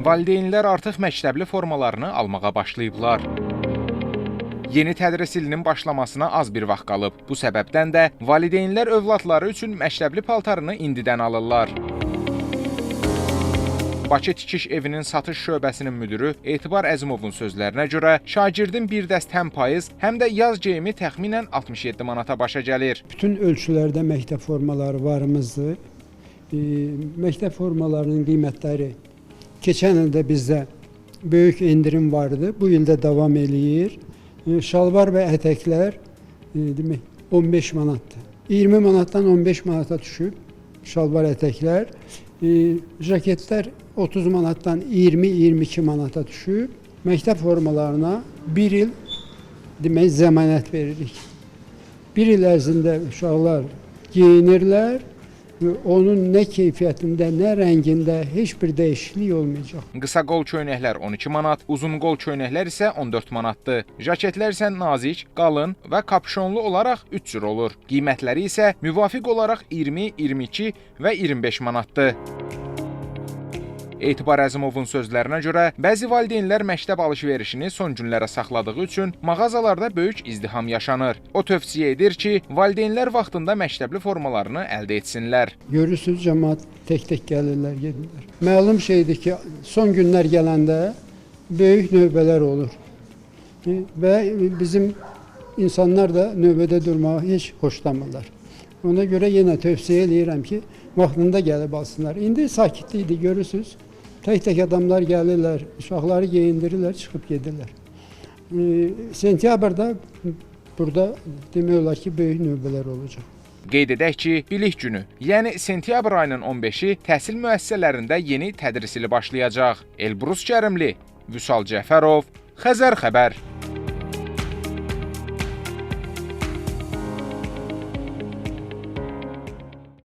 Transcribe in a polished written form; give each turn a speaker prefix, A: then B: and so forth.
A: Valideynlər artıq məktəbli formalarını almağa başlayıblar. Yeni tədris ilinin başlamasına az bir vaxt qalıb. Bu səbəbdən də valideynlər övladları üçün məktəbli paltarını indidən alırlar. Bakı Tikiş Evinin satış şöbəsinin müdürü Etibar Əzimovun sözlərinə görə şagirdin bir dəst həm payız, həm də yaz geyimi təxminən 67 manata başa gəlir.
B: Bütün ölçülərdə məktəb formaları varımızdır. Məktəb formalarının qiymətləri keçən ildə bizdə böyük indirim vardı. Bu ildə davam eləyir. Şalvar və ətəklər 15 manatdır. 20 manatdan 15 manata düşüb şalvar ətəklər. Jaketlər 30 manatdan 20-22 manata düşüb. Məktəb formalarına bir il zəmanət veririk. Bir il ərzində uşaqlar geyinirlər. Onun nə keyfiyyətində, nə rəngində heç bir dəyişiklik olmayacaq.
A: Qısa qol köynəklər 12 manat, uzun qol köynəklər isə 14 manatdır. Jaketlər isə nazik, qalın və kapşonlu olaraq 3 cür olur. Qiymətləri isə müvafiq olaraq 20, 22 və 25 manatdır. Etibar Əzimovun sözlərinə görə, bəzi valideynlər məktəb alış-verişini son günlərə saxladığı üçün mağazalarda böyük izdiham yaşanır. O tövsiyə edir ki, valideynlər vaxtında məktəbli formalarını əldə etsinlər.
B: Görürsünüz, cəmaət tək-tək gəlirlər, gedirlər. Məlum şeydir ki, son günlər gələndə böyük növbələr olur. Və bizim insanlar da növbədə durmağı heç xoşlamırlar. Ona görə yenə tövsiyə edirəm ki, vaxtında gəlib alsınlar. İndi sakitlikdir, görürsünüz. Tək-tək adamlar gəlirlər, uşaqları geyindirirlər, çıxıb gedirlər. Sentyabrda burada demək olar ki, böyük növbələr olacaq.
A: Qeyd edək ki, bilik günü, yəni sentyabr ayının 15-i təhsil müəssisələrində yeni tədris ili başlayacaq. Elbrus Kərimli, Vüsal Cəfərov, Xəzər xəbər.